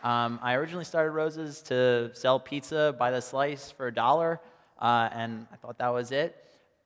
I originally started Rosa's to sell pizza by the slice for $1, and I thought that was it.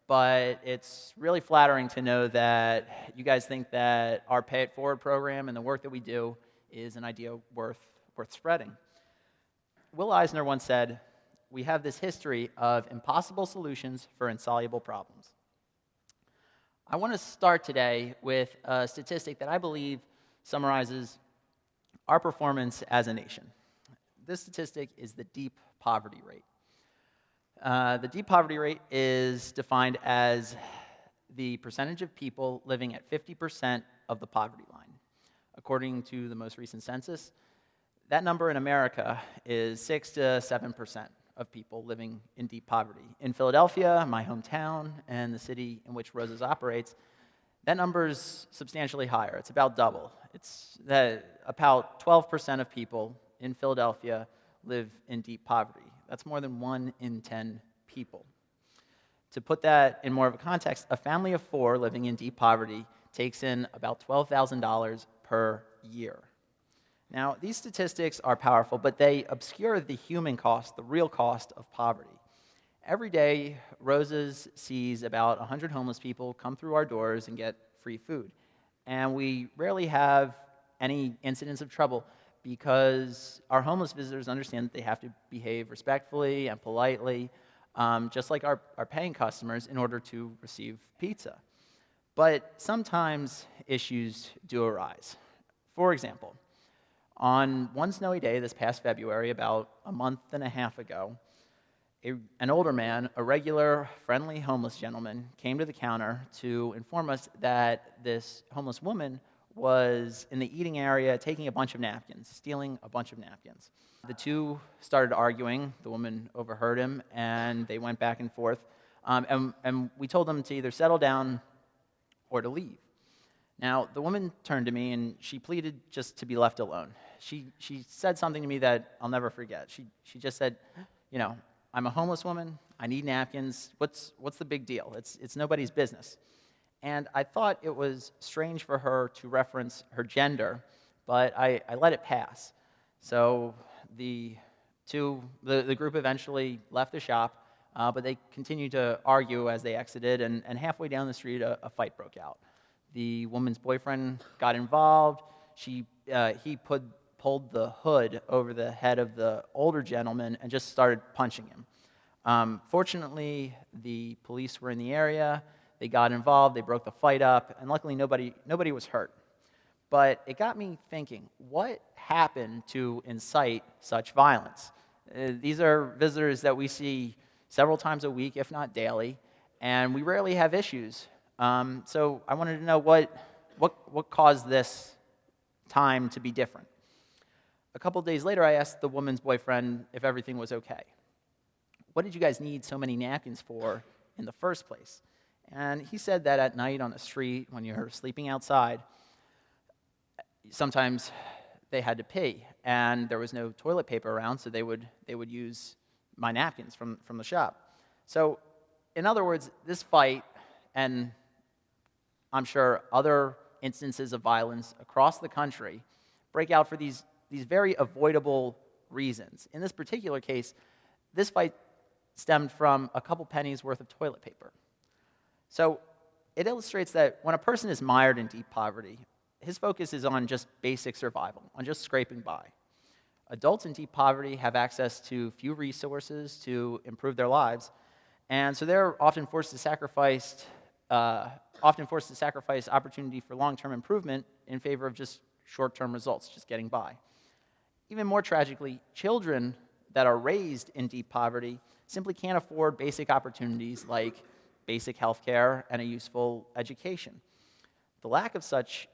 But it's really flattering to know that you guys think that our Pay It Forward program and the work that we do is an idea worth spreading. Will Eisner once said, "We have this history of impossible solutions for insoluble problems." I want to start today with a statistic that I believe summarizes our performance as a nation. This statistic is the deep poverty rate. The deep poverty rate is defined as the percentage of people living at 50% of the poverty line. According to the most recent census, that number in America is 6 to 7% of people living in deep poverty. In Philadelphia, my hometown, and the city in which Rosa's operates, that number is substantially higher. It's about double. It's that about 12% of people in Philadelphia live in deep poverty. That's more than 1 in 10 people. To put that in more of a context, a family of 4 living in deep poverty takes in about $12,000 per year. Now, these statistics are powerful, but they obscure the human cost, the real cost of poverty. Every day, Rosa's sees about 100 homeless people come through our doors and get free food. And we rarely have any incidents of trouble because our homeless visitors understand that they have to behave respectfully and politely, just like our paying customers, in order to receive pizza. But sometimes issues do arise. For example, on one snowy day this past February, about a month and a half ago, an older man, a regular, friendly homeless gentleman, came to the counter to inform us that this homeless woman was in the eating area taking a bunch of napkins, stealing a bunch of napkins. The two started arguing. The woman overheard him, and they went back and forth. And we told them to either settle down or to leave. Now, the woman turned to me, and she pleaded just to be left alone. She said something to me that I'll never forget. She just said, "You know, I'm a homeless woman. I need napkins. What's the big deal? It's nobody's business." And I thought it was strange for her to reference her gender, but I let it pass. So the group eventually left the shop, but they continued to argue as they exited, and halfway down the street, a fight broke out. The woman's boyfriend got involved. He pulled the hood over the head of the older gentleman and just started punching him. Fortunately, the police were in the area. They got involved. They broke the fight up, and luckily nobody was hurt. But it got me thinking, what happened to incite such violence? These are visitors that we see several times a week, if not daily, and we rarely have issues. So I wanted to know what caused this time to be different. A couple days later, I asked the woman's boyfriend if everything was okay. What did you guys need so many napkins for in the first place? And he said that at night on the street, when you're sleeping outside, sometimes they had to pee, and there was no toilet paper around, so they would use my napkins from the shop. So, in other words, this fight, and I'm sure other instances of violence across the country, break out for these very avoidable reasons. In this particular case, this fight stemmed from a couple pennies worth of toilet paper. So it illustrates that when a person is mired in deep poverty, his focus is on just basic survival, on just scraping by. Adults in deep poverty have access to few resources to improve their lives, and so they're often forced to sacrifice opportunity for long-term improvement in favor of just short-term results, just getting by. Even more tragically, children that are raised in deep poverty simply can't afford basic opportunities like basic health care and a useful education. The lack of such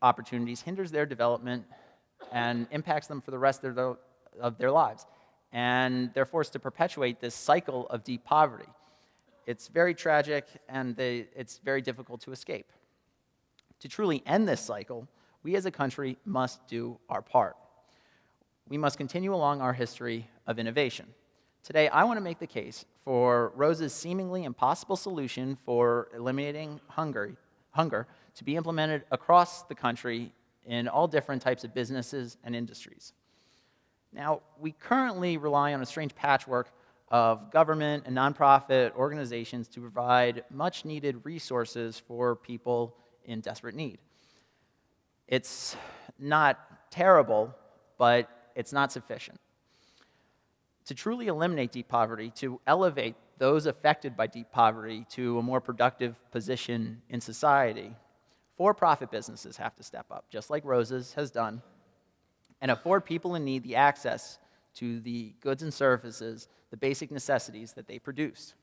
opportunities hinders their development and impacts them for the rest of their lives. And they're forced to perpetuate this cycle of deep poverty. It's very tragic, and it's very difficult to escape. To truly end this cycle, we as a country must do our part. We must continue along our history of innovation. Today, I want to make the case for Rosa's seemingly impossible solution for eliminating hunger to be implemented across the country in all different types of businesses and industries. Now, we currently rely on a strange patchwork of government and nonprofit organizations to provide much-needed resources for people in desperate need. It's not terrible, but it's not sufficient. To truly eliminate deep poverty, to elevate those affected by deep poverty to a more productive position in society, for-profit businesses have to step up, just like Rosa's has done, and afford people in need the access to the goods and services, the basic necessities that they produce.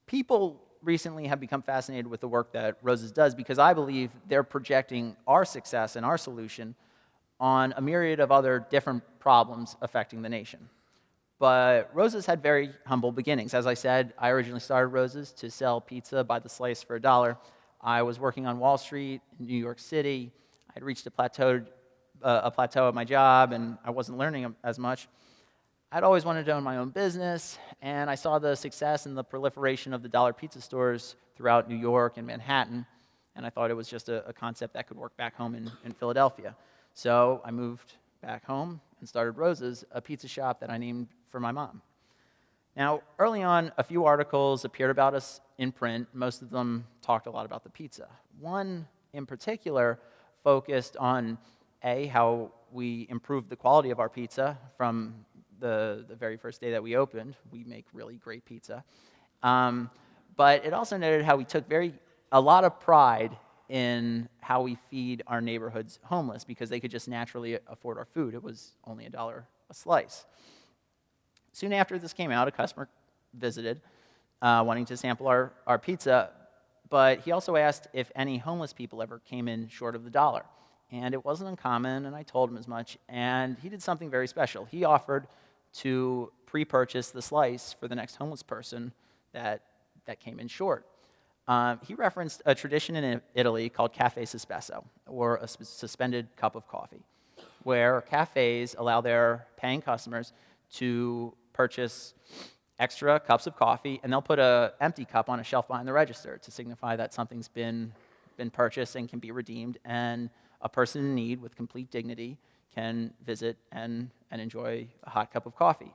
People recently have become fascinated with the work that Rosa's does because I believe they're projecting our success and our solution on a myriad of other different problems affecting the nation. But Rosa's had very humble beginnings. As I said, I originally started Rosa's to sell pizza by the slice for $1. I was working on Wall Street in New York City. I had reached a plateau at my job, and I wasn't learning as much. I'd always wanted to own my own business, and I saw the success and the proliferation of the dollar pizza stores throughout New York and Manhattan, and I thought it was just a concept that could work back home in Philadelphia. So I moved back home and started Rosa's, a pizza shop that I named for my mom. Now, early on, a few articles appeared about us in print. Most of them talked a lot about the pizza. One in particular focused on, how we improved the quality of our pizza from the very first day that we opened. We make really great pizza. But it also noted how we took a lot of pride in how we feed our neighborhood's homeless because they could just naturally afford our food. It was only $1 a slice. Soon after this came out, a customer visited wanting to sample our pizza, but he also asked if any homeless people ever came in short of the $1. And it wasn't uncommon, and I told him as much, and he did something very special. He offered to pre-purchase the slice for the next homeless person that came in short. He referenced a tradition in Italy called caffè sospeso, or a suspended cup of coffee, where cafes allow their paying customers to purchase extra cups of coffee, and they'll put an empty cup on a shelf behind the register to signify that something's been purchased and can be redeemed, and a person in need with complete dignity can visit and enjoy a hot cup of coffee.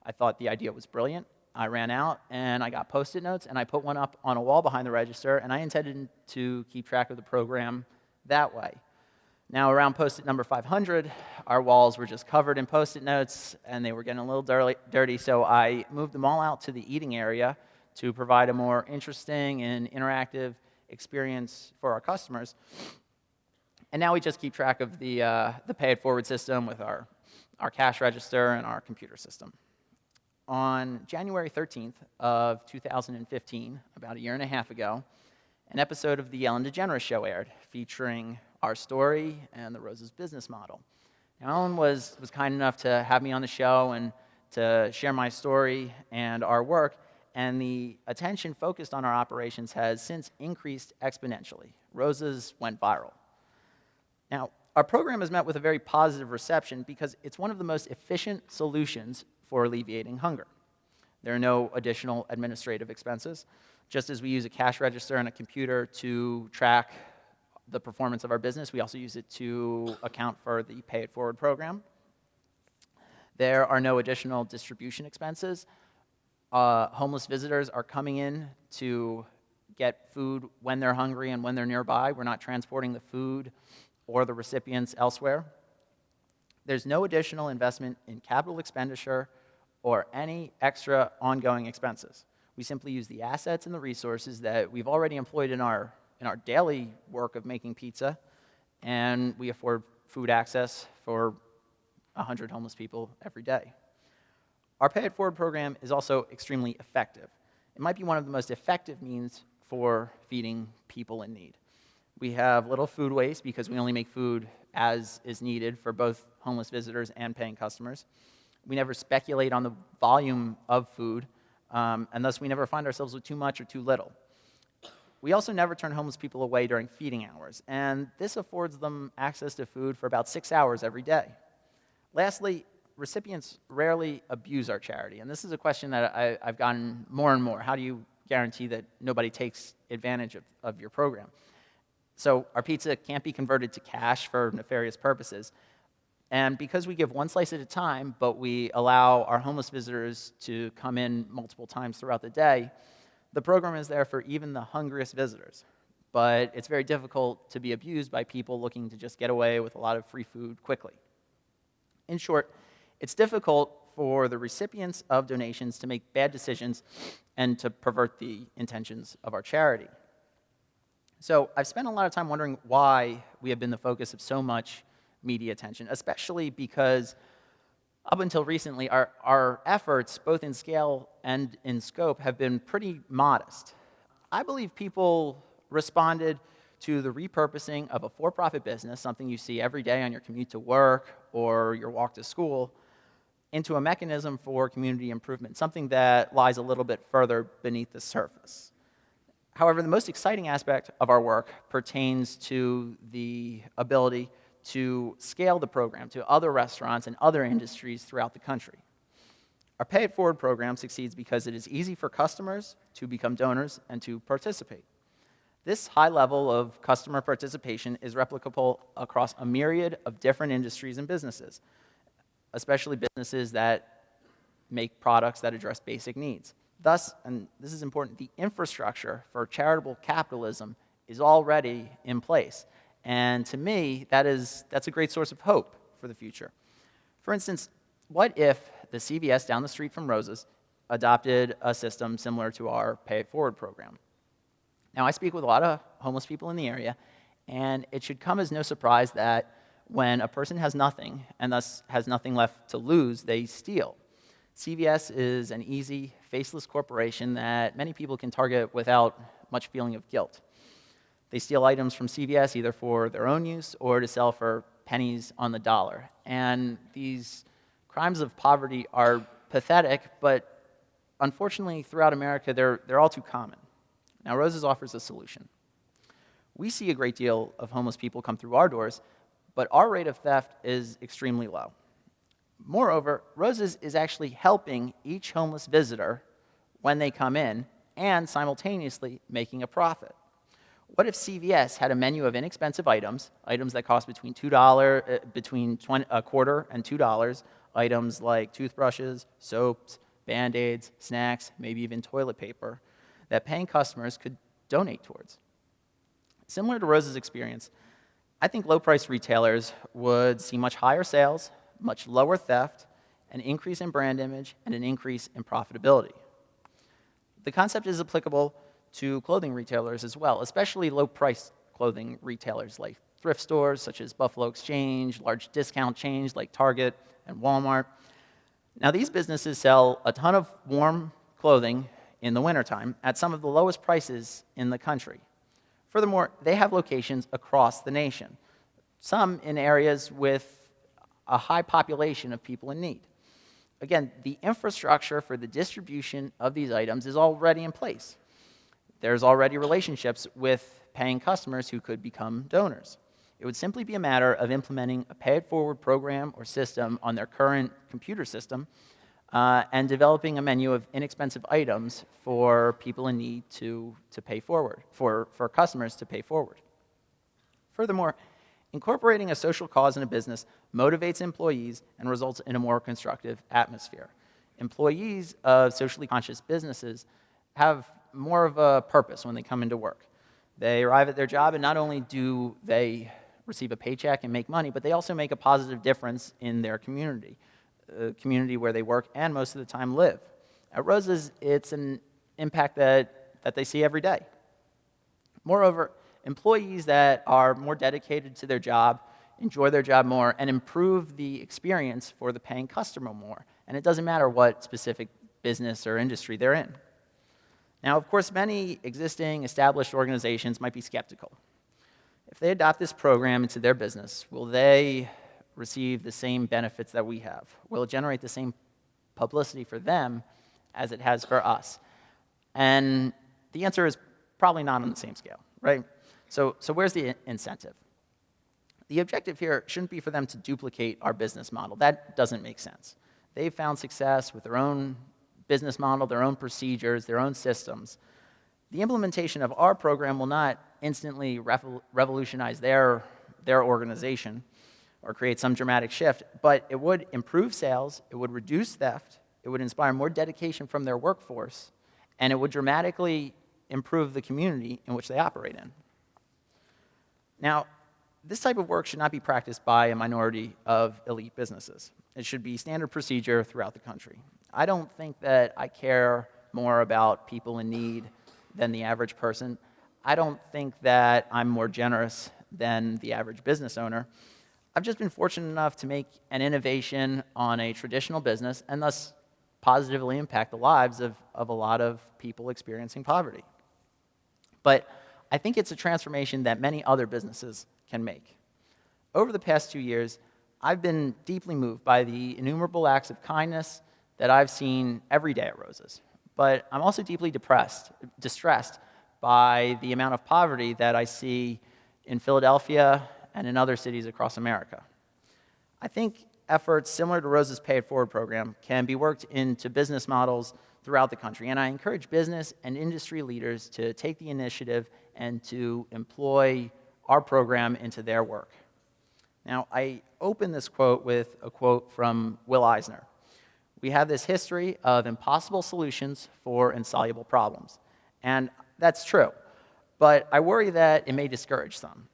I thought the idea was brilliant. I ran out and I got Post-it notes and I put one up on a wall behind the register, and I intended to keep track of the program that way. Now, around Post-it number 500, our walls were just covered in Post-it notes and they were getting a little dirty, so I moved them all out to the eating area to provide a more interesting and interactive experience for our customers. And now we just keep track of the pay-it-forward system with our cash register and our computer system. On January 13th of 2015, about a year and a half ago, an episode of The Ellen DeGeneres Show aired, featuring our story and the Rosa's business model. Now, Ellen was kind enough to have me on the show and to share my story and our work, and the attention focused on our operations has since increased exponentially. Rosa's went viral. Now, our program is met with a very positive reception because it's one of the most efficient solutions for alleviating hunger. There are no additional administrative expenses. Just as we use a cash register and a computer to track the performance of our business, we also use it to account for the Pay It Forward program. There are no additional distribution expenses. Homeless visitors are coming in to get food when they're hungry and when they're nearby. We're not transporting the food or the recipients elsewhere. There's no additional investment in capital expenditure or any extra ongoing expenses. We simply use the assets and the resources that we've already employed in our daily work of making pizza, and we afford food access for 100 homeless people every day. Our Pay It Forward program is also extremely effective. It might be one of the most effective means for feeding people in need. We have little food waste because we only make food as is needed for both homeless visitors and paying customers. We never speculate on the volume of food, and thus we never find ourselves with too much or too little. We also never turn homeless people away during feeding hours, and this affords them access to food for about 6 hours every day. Lastly, recipients rarely abuse our charity, and this is a question that I've gotten more and more. How do you guarantee that nobody takes advantage of your program? So our pizza can't be converted to cash for nefarious purposes, And because we give one slice at a time, but we allow our homeless visitors to come in multiple times throughout the day, the program is there for even the hungriest visitors. But it's very difficult to be abused by people looking to just get away with a lot of free food quickly. In short, it's difficult for the recipients of donations to make bad decisions and to pervert the intentions of our charity. So I've spent a lot of time wondering why we have been the focus of so much media attention, especially because up until recently, our efforts, both in scale and in scope, have been pretty modest. I believe people responded to the repurposing of a for-profit business, something you see every day on your commute to work or your walk to school, into a mechanism for community improvement, something that lies a little bit further beneath the surface. However, the most exciting aspect of our work pertains to the ability to scale the program to other restaurants and other industries throughout the country. Our Pay It Forward program succeeds because it is easy for customers to become donors and to participate. This high level of customer participation is replicable across a myriad of different industries and businesses, especially businesses that make products that address basic needs. Thus, and this is important, the infrastructure for charitable capitalism is already in place. And to me, that's a great source of hope for the future. For instance, what if the CVS down the street from Rosa's adopted a system similar to our Pay It Forward program? Now, I speak with a lot of homeless people in the area, and it should come as no surprise that when a person has nothing, and thus has nothing left to lose, they steal. CVS is an easy, faceless corporation that many people can target without much feeling of guilt. They steal items from CVS either for their own use or to sell for pennies on the dollar. And these crimes of poverty are pathetic, but unfortunately, throughout America, they're all too common. Now, Rosa's offers a solution. We see a great deal of homeless people come through our doors, but our rate of theft is extremely low. Moreover, Rosa's is actually helping each homeless visitor when they come in and simultaneously making a profit. What if CVS had a menu of inexpensive items that cost between a quarter and $2, items like toothbrushes, soaps, Band-Aids, snacks, maybe even toilet paper, that paying customers could donate towards? Similar to Rosa's experience, I think low-price retailers would see much higher sales, much lower theft, an increase in brand image, and an increase in profitability. The concept is applicable to clothing retailers as well, especially low-price clothing retailers like thrift stores such as Buffalo Exchange, large discount chains like Target and Walmart. Now, these businesses sell a ton of warm clothing in the wintertime at some of the lowest prices in the country. Furthermore, they have locations across the nation, some in areas with a high population of people in need. Again, the infrastructure for the distribution of these items is already in place. There's already relationships with paying customers who could become donors. It would simply be a matter of implementing a Pay It Forward program or system on their current computer system and developing a menu of inexpensive items for people in need to pay forward, for customers to pay forward. Furthermore, incorporating a social cause in a business motivates employees and results in a more constructive atmosphere. Employees of socially conscious businesses have more of a purpose when they come into work. They arrive at their job, and not only do they receive a paycheck and make money, but they also make a positive difference in their community, the community where they work and most of the time live. At Rosa's, it's an impact that they see every day. Moreover, employees that are more dedicated to their job enjoy their job more and improve the experience for the paying customer more. And it doesn't matter what specific business or industry they're in. Now, of course, many existing established organizations might be skeptical. If they adopt this program into their business, will they receive the same benefits that we have? Will it generate the same publicity for them as it has for us? And the answer is probably not on the same scale, right? So where's the incentive? The objective here shouldn't be for them to duplicate our business model. That doesn't make sense. They've found success with their own business model, their own procedures, their own systems. The implementation of our program will not instantly revolutionize their organization, or create some dramatic shift, but it would improve sales, it would reduce theft, it would inspire more dedication from their workforce, and it would dramatically improve the community in which they operate in. Now, this type of work should not be practiced by a minority of elite businesses. It should be standard procedure throughout the country. I don't think that I care more about people in need than the average person. I don't think that I'm more generous than the average business owner. I've just been fortunate enough to make an innovation on a traditional business and thus positively impact the lives of a lot of people experiencing poverty. But I think it's a transformation that many other businesses can make. Over the past 2 years, I've been deeply moved by the innumerable acts of kindness that I've seen every day at Rosa's. But I'm also deeply distressed by the amount of poverty that I see in Philadelphia and in other cities across America. I think efforts similar to Rosa's Pay It Forward program can be worked into business models throughout the country, and I encourage business and industry leaders to take the initiative and to employ our program into their work. Now, I open this quote with a quote from Will Eisner. We have this history of impossible solutions for insoluble problems. And that's true, but I worry that it may discourage some.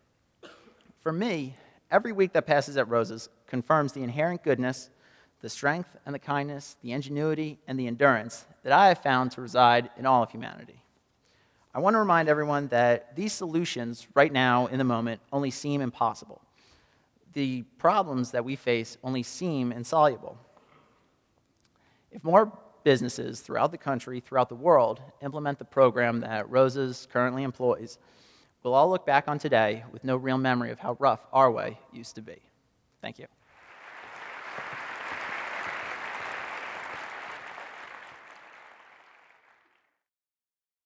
For me, every week that passes at Rosa's confirms the inherent goodness, the strength and the kindness, the ingenuity and the endurance that I have found to reside in all of humanity. I want to remind everyone that these solutions right now, in the moment, only seem impossible. The problems that we face only seem insoluble. If more businesses throughout the country, throughout the world, implement the program that Rosa's currently employs, we'll all look back on today with no real memory of how rough our way used to be. Thank you.